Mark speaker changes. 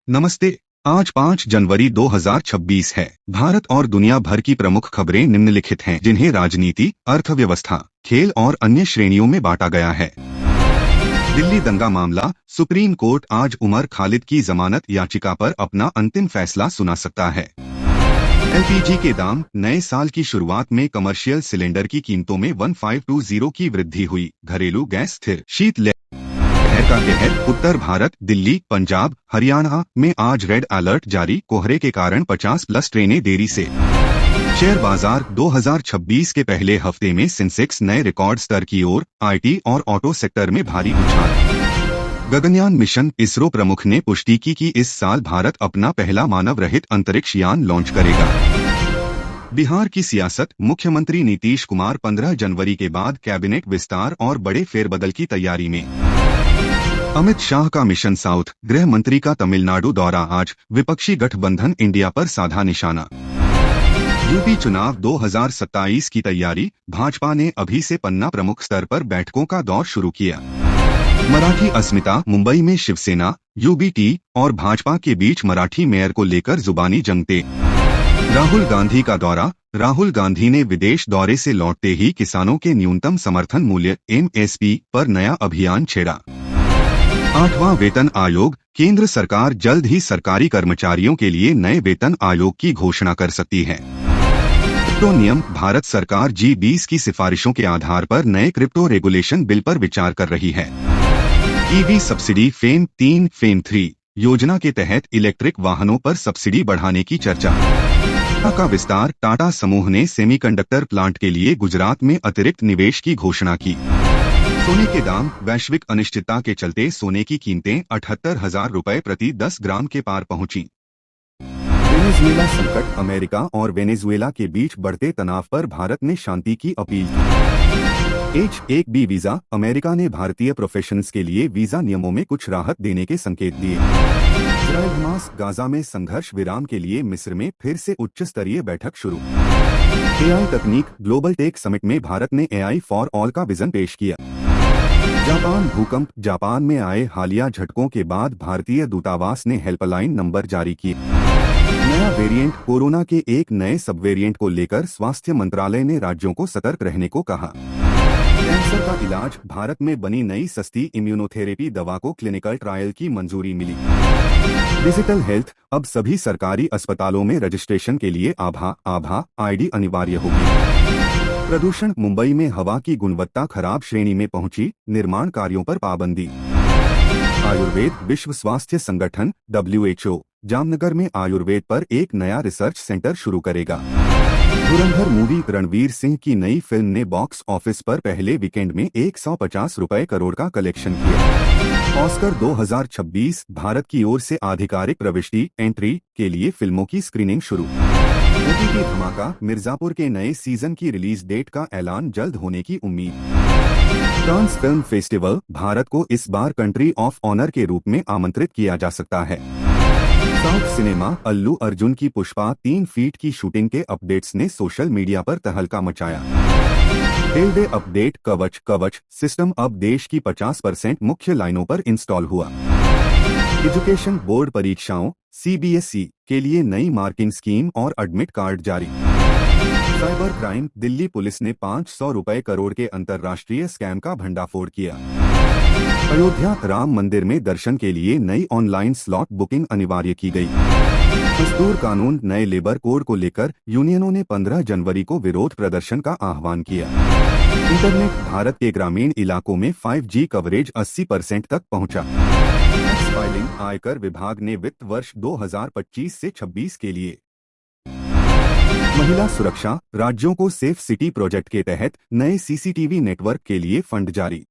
Speaker 1: नमस्ते। आज 5 जनवरी 2026 है। भारत और दुनिया भर की प्रमुख खबरें निम्नलिखित हैं, जिन्हें राजनीति, अर्थव्यवस्था, खेल और अन्य श्रेणियों में बांटा गया है। दिल्ली दंगा मामला। सुप्रीम कोर्ट आज उमर खालिद की जमानत याचिका पर अपना अंतिम फैसला सुना सकता है। एलपीजी के दाम। नए साल की शुरुआत में कमर्शियल सिलेंडर की कीमतों में 1520 की वृद्धि हुई। घरेलू गैस स्थिर। शीत लहर का कहर। उत्तर भारत, दिल्ली, पंजाब, हरियाणा में आज रेड अलर्ट जारी। कोहरे के कारण 50+ ट्रेनें देरी से। शेयर बाजार। 2026 के पहले हफ्ते में सेंसेक्स नए रिकॉर्ड स्तर की ओर। आईटी और ऑटो सेक्टर में भारी उछाल। गगनयान मिशन। इसरो प्रमुख ने पुष्टि की कि इस साल भारत अपना पहला मानव रहित अंतरिक्ष यान लॉन्च करेगा। बिहार की सियासत। मुख्यमंत्री नीतीश कुमार 15 जनवरी के बाद कैबिनेट विस्तार और बड़े फेरबदल की तैयारी में। अमित शाह का मिशन साउथ। गृह मंत्री का तमिलनाडु दौरा आज। विपक्षी गठबंधन इंडिया पर साधा निशाना। यूपी चुनाव 2027 की तैयारी। भाजपा ने अभी से पन्ना प्रमुख स्तर पर बैठकों का दौर शुरू किया। मराठी अस्मिता। मुंबई में शिवसेना, यूबीटी और भाजपा के बीच मराठी मेयर को लेकर जुबानी जंग तेज। राहुल गांधी का दौरा। राहुल गांधी ने विदेश दौरे से लौटते ही किसानों के न्यूनतम समर्थन मूल्य एमएसपी पर नया अभियान छेड़ा। 8वां वेतन आयोग। केंद्र सरकार जल्द ही सरकारी कर्मचारियों के लिए नए वेतन आयोग की घोषणा कर सकती है। क्रिप्टो नियम। भारत सरकार G20 की सिफारिशों के आधार पर नए क्रिप्टो रेगुलेशन बिल पर विचार कर रही है। EV subsidy. फेम 3 फेम 3 योजना के तहत इलेक्ट्रिक वाहनों पर सब्सिडी बढ़ाने की चर्चा। टाटा का विस्तार। टाटा समूह ने सेमीकंडक्टर प्लांट के लिए गुजरात में अतिरिक्त निवेश की घोषणा की। सोने के दाम। वैश्विक अनिश्चितता के चलते सोने की कीमतें 78,000 रुपए प्रति 10 ग्राम के पार पहुंची। वेनेजुएला संकट। अमेरिका और वेनेजुएला के बीच बढ़ते तनाव पर भारत ने शांति की अपील की। H-1B visa. अमेरिका ने भारतीय प्रोफेशनल्स के लिए वीजा नियमों में कुछ राहत देने के संकेत दिए। Israel Hamas. गाजा में संघर्ष विराम के लिए मिस्र में फिर से उच्च स्तरीय बैठक शुरू। एआई तकनीक। ग्लोबल टेक समिट में भारत ने AI फॉर ऑल का विजन पेश किया। जापान भूकंप। जापान में आए हालिया झटकों के बाद भारतीय दूतावास ने हेल्पलाइन नंबर जारी किए। नया वेरिएंट। कोरोना के एक नए सब वेरिएंट को लेकर स्वास्थ्य मंत्रालय ने राज्यों को सतर्क रहने को कहा। कैंसर का इलाज। भारत में बनी नई सस्ती इम्यूनोथेरेपी दवा को क्लिनिकल ट्रायल की मंजूरी मिली। Digital health. अब सभी सरकारी अस्पतालों में रजिस्ट्रेशन के लिए आभा आईडी अनिवार्य होगी। प्रदूषण। मुंबई में हवा की गुणवत्ता खराब श्रेणी में पहुंची। निर्माण कार्यों पर पाबंदी। आयुर्वेद। विश्व स्वास्थ्य संगठन WHO जामनगर में आयुर्वेद पर एक नया रिसर्च सेंटर शुरू करेगा। धुरंधर मूवी। रणवीर सिंह की नई फिल्म ने बॉक्स ऑफिस पर पहले वीकेंड में 150 करोड़ का कलेक्शन किया। ऑस्कर 2026। भारत की ओर से आधिकारिक प्रविष्टि एंट्री के लिए फिल्मों की स्क्रीनिंग शुरू। OTT धमाका। मिर्जापुर के नए सीजन की रिलीज डेट का ऐलान जल्द होने की उम्मीद। Cannes film festival. भारत को इस बार कंट्री ऑफ ऑनर के रूप में आमंत्रित किया जा सकता है। South cinema. अल्लू अर्जुन की पुष्पा 3 फीट की शूटिंग के अपडेट्स ने सोशल मीडिया पर तहलका मचाया। Railway update. कवच सिस्टम अब देश की 50% मुख्य लाइनों पर इंस्टॉल हुआ। एजुकेशन बोर्ड परीक्षाओं CBSE के लिए नई मार्किंग स्कीम और एडमिट कार्ड जारी। Cyber crime. दिल्ली पुलिस ने 500 रुपए करोड़ के अंतर्राष्ट्रीय स्कैम का भंडाफोड़ किया। अयोध्या। राम मंदिर में दर्शन के लिए नई ऑनलाइन स्लॉट बुकिंग अनिवार्य की गई। मजदूर कानून। नए लेबर कोड को लेकर यूनियनों ने 15 जनवरी को विरोध प्रदर्शन का आह्वान किया। इंटरनेट। भारत के ग्रामीण इलाकों में 5G कवरेज 80% तक पहुंचा। Tax filing. आयकर विभाग ने वित्त वर्ष 2025 से 26 के लिए। महिला सुरक्षा। राज्यों को सेफ सिटी प्रोजेक्ट के तहत नए CCTV नेटवर्क के लिए फंड जारी।